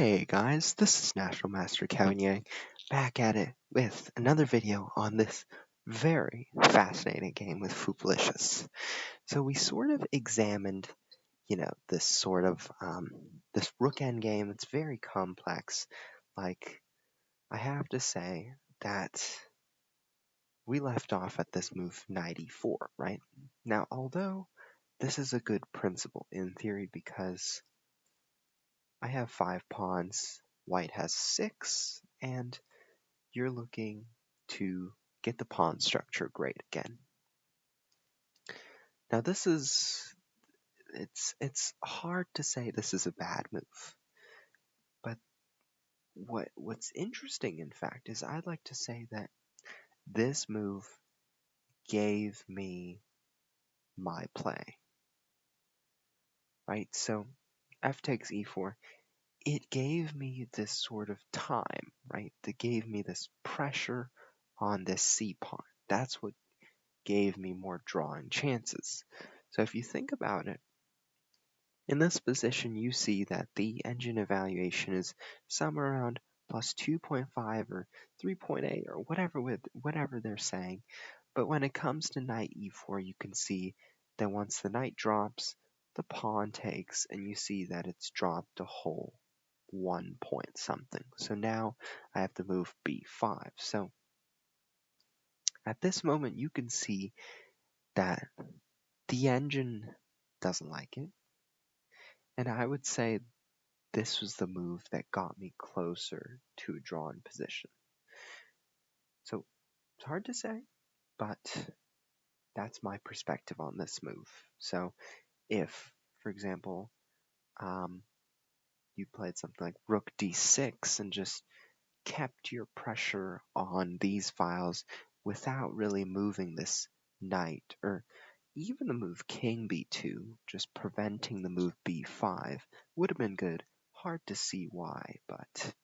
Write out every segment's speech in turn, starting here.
Hey guys, this is National Master Kevin Yang back at it with another video on this very fascinating game with Fupalicious. So we sort of examined, this sort of this rook endgame. It's very complex. Like, I have to say that we left off at this move knight e4, right? Now, although this is a good principle in theory because I have 5 pawns, white has 6, and you're looking to get the pawn structure great again. Now it's hard to say this is a bad move, but what's interesting in fact is I'd like to say that this move gave me my play, right? So f takes e4, it gave me this sort of time, right? That gave me this pressure on this c pawn. That's what gave me more drawing chances. So if you think about it, in this position you see that the engine evaluation is somewhere around plus 2.5 or 3.8 or whatever they're saying. But when it comes to knight e4, you can see that once the knight drops, the pawn takes, and you see that it's dropped a whole 1 point something. So now I have to move b5. So at this moment you can see that the engine doesn't like it, and I would say this was the move that got me closer to a drawn position. So it's hard to say, but that's my perspective on this move. So if, for example, you played something like rook d6 and just kept your pressure on these files without really moving this knight, or even the move king b2, just preventing the move b5 would have been good. Hard to see why, but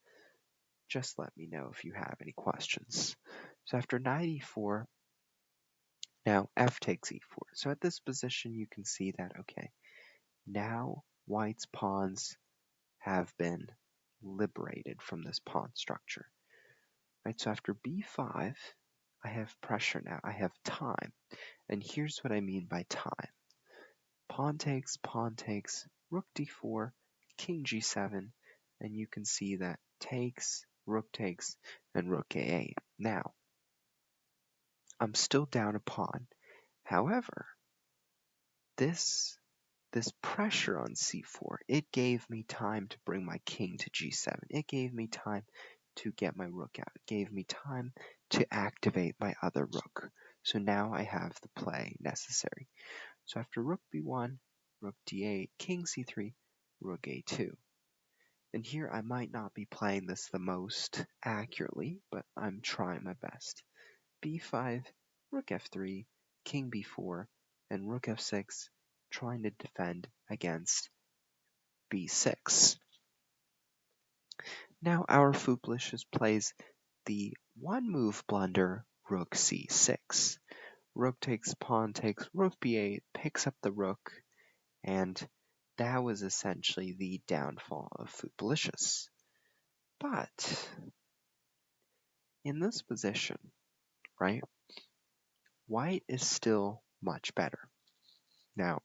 just let me know if you have any questions. So after knight e4, now f takes e4. So at this position you can see that, okay, now white's pawns have been liberated from this pawn structure. Right, so after b5, I have pressure now, I have time. And here's what I mean by time. Pawn takes, rook d4, king g7, and you can see that takes, and rook a8. Now, I'm still down a pawn. However, this pressure on c4, it gave me time to bring my king to g7. It gave me time to get my rook out. It gave me time to activate my other rook. So now I have the play necessary. So after rook b1, rook d8, king c3, rook a2. And here I might not be playing this the most accurately, but I'm trying my best. b5, rook f3, king b4, and rook f6, trying to defend against b6. Now our Fupalicious plays the one move blunder rook c6. Rook takes, pawn takes, rook b8, picks up the rook, and that was essentially the downfall of Fupalicious. But in this position, right, white is still much better. Now,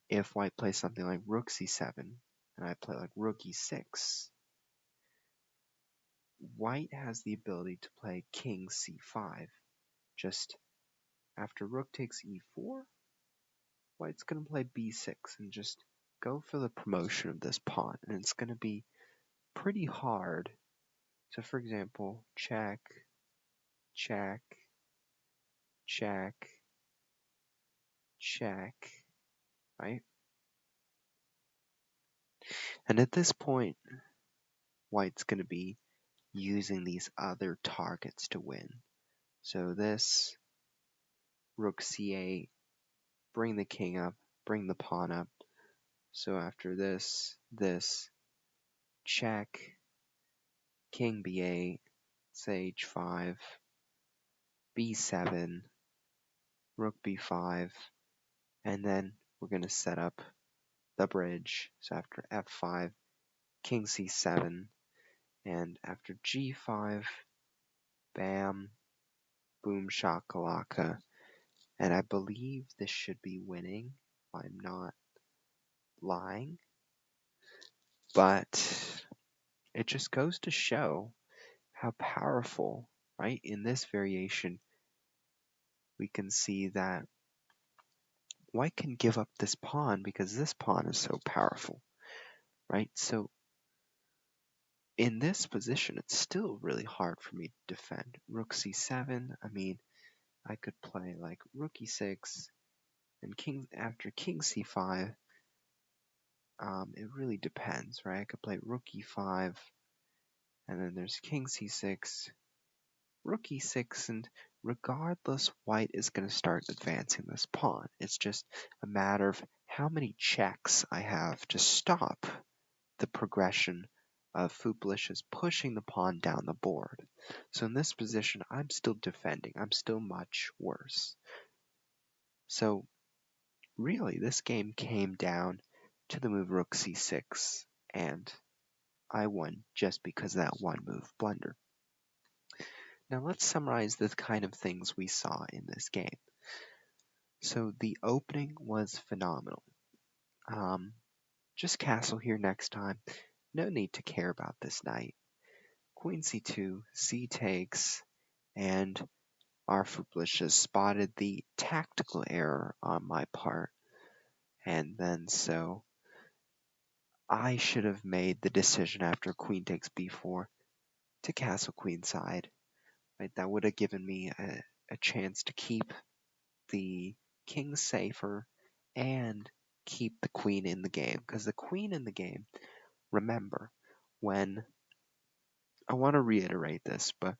if white plays something like rook c7, and I play like rook e6, white has the ability to play king c5. Just after rook takes e4, white's going to play b6 and just go for the promotion of this pawn, and it's going to be pretty hard. So for example, check, check, check, check, right? And at this point, white's going to be using these other targets to win. So this rook c8, bring the king up, bring the pawn up. So after this, check, king b8, sage 5, b7, rook b5, and then we're going to set up the bridge. So after f5, king c7, and after g5, bam, boom shakalaka, and I believe this should be winning, if I'm not lying, but it just goes to show how powerful, right? In this variation, we can see that white can give up this pawn because this pawn is so powerful, right? So in this position, it's still really hard for me to defend. Rook c7, I mean, I could play like rook e6, and after king c5, it really depends, right? I could play rook e5, and then there's king c6, rook e6, and regardless, white is going to start advancing this pawn. It's just a matter of how many checks I have to stop the progression of Fupalicious pushing the pawn down the board. So in this position, I'm still defending. I'm still much worse. So really, this game came down to the move rook c6, and I won just because of that one move blunder. Now let's summarize the kind of things we saw in this game. So the opening was phenomenal. Just castle here next time. No need to care about this knight. Queen c2, c takes, and our Fupalicious spotted the tactical error on my part. And then so I should have made the decision after queen takes b4 to castle queenside. Right? That would have given me a chance to keep the king safer and keep the queen in the game. Because the queen in the game, remember, when I want to reiterate this, but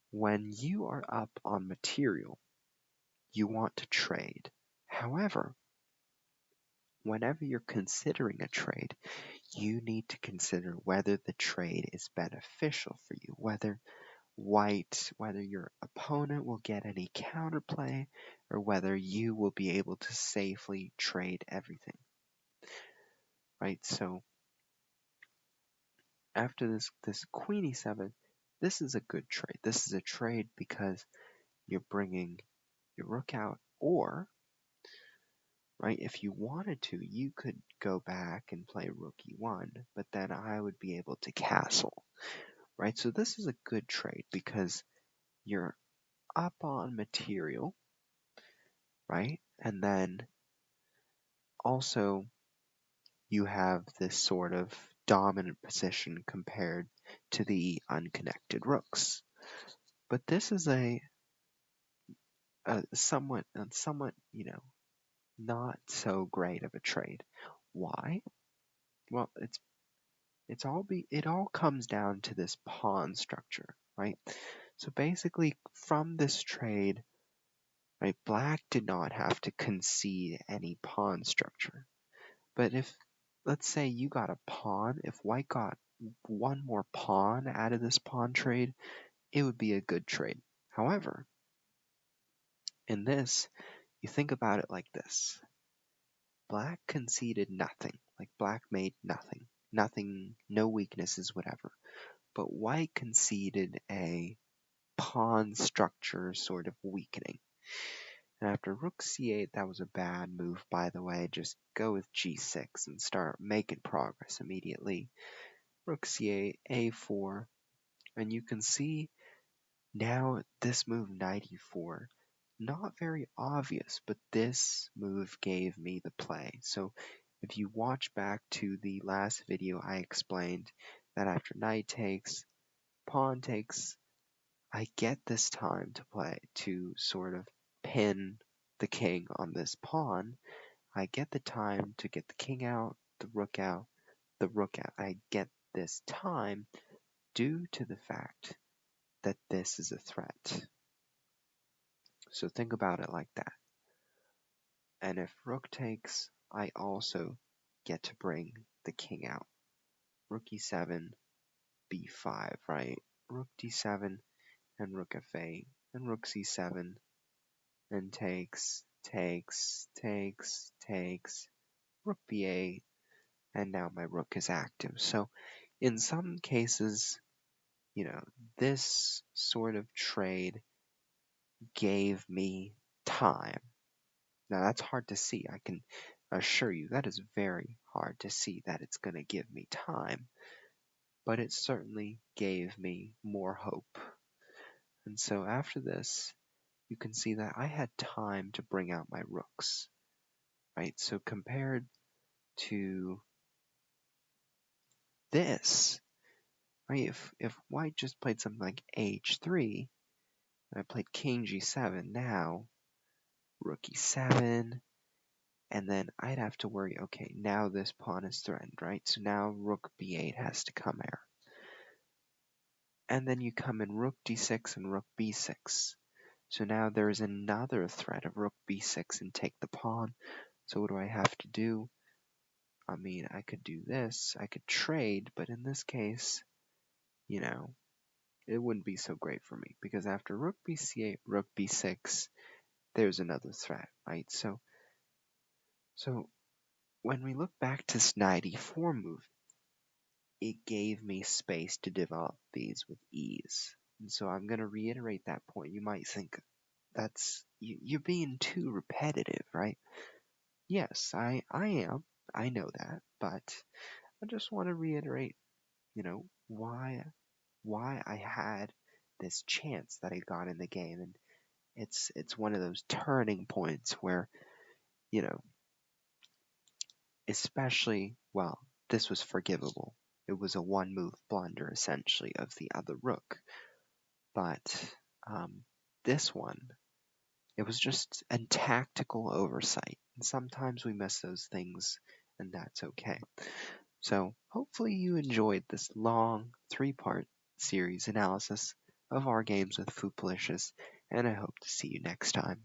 when you are up on material, you want to trade. However, whenever you're considering a trade, you need to consider whether the trade is beneficial for you, whether your opponent will get any counterplay, or whether you will be able to safely trade everything. Right? So after this queen e7, this is a good trade. This is a trade because you're bringing your rook out, or right, if you wanted to, you could go back and play rook e1, but then I would be able to castle. Right? So this is a good trade because you're up on material, right? And then also you have this sort of dominant position compared to the unconnected rooks. But this is a somewhat, not so great of a trade. Why? Well, it all comes down to this pawn structure, right? So basically, from this trade, right, black did not have to concede any pawn structure. But if, let's say you got a pawn, if white got one more pawn out of this pawn trade, it would be a good trade. However, in this, you think about it like this. Black conceded nothing, like black made nothing. Nothing, no weaknesses, whatever. But white conceded a pawn structure sort of weakening. And after rook c8, that was a bad move, by the way. Just go with g6 and start making progress immediately. Rook c8, a4, and you can see now this move knight e4, not very obvious, but this move gave me the play. So if you watch back to the last video, I explained that after knight takes, pawn takes, I get this time to play to sort of pin the king on this pawn. I get the time to get the king out, the rook out, the rook out. I get this time due to the fact that this is a threat. So think about it like that. And if rook takes, I also get to bring the king out. Rook e7, b5, right? Rook d7 and rook f8 and rook c7 and takes, rook b8, and now my rook is active. So In some cases, this sort of trade gave me time. Now, that's hard to see. I can assure you that is very hard to see that it's going to give me time, but it certainly gave me more hope. And so after this, you can see that I had time to bring out my rooks, right? So compared to this, right? If white just played something like h3, and I played king g7, now rook e7, and then I'd have to worry, okay, now this pawn is threatened, right? So now rook b8 has to come here. And then you come in rook d6 and rook b6. So now there's another threat of rook b6 and take the pawn. So what do I have to do? I mean, I could do this, I could trade, but in this case, it wouldn't be so great for me because after rook bc8, rook b6, there's another threat, right? So when we look back to this knight e4 move, it gave me space to develop these with ease. And so I'm going to reiterate that point. You might think you're being too repetitive, right? Yes, I am. I know that, but I just want to reiterate, why I had this chance that I got in the game, and it's one of those turning points where, you know, especially, well, this was forgivable. It was a one move blunder essentially of the other rook, but this one, it was just a tactical oversight, and sometimes we miss those things, and that's okay. So hopefully you enjoyed this long 3-part series analysis of our games with Fupalicious, and I hope to see you next time.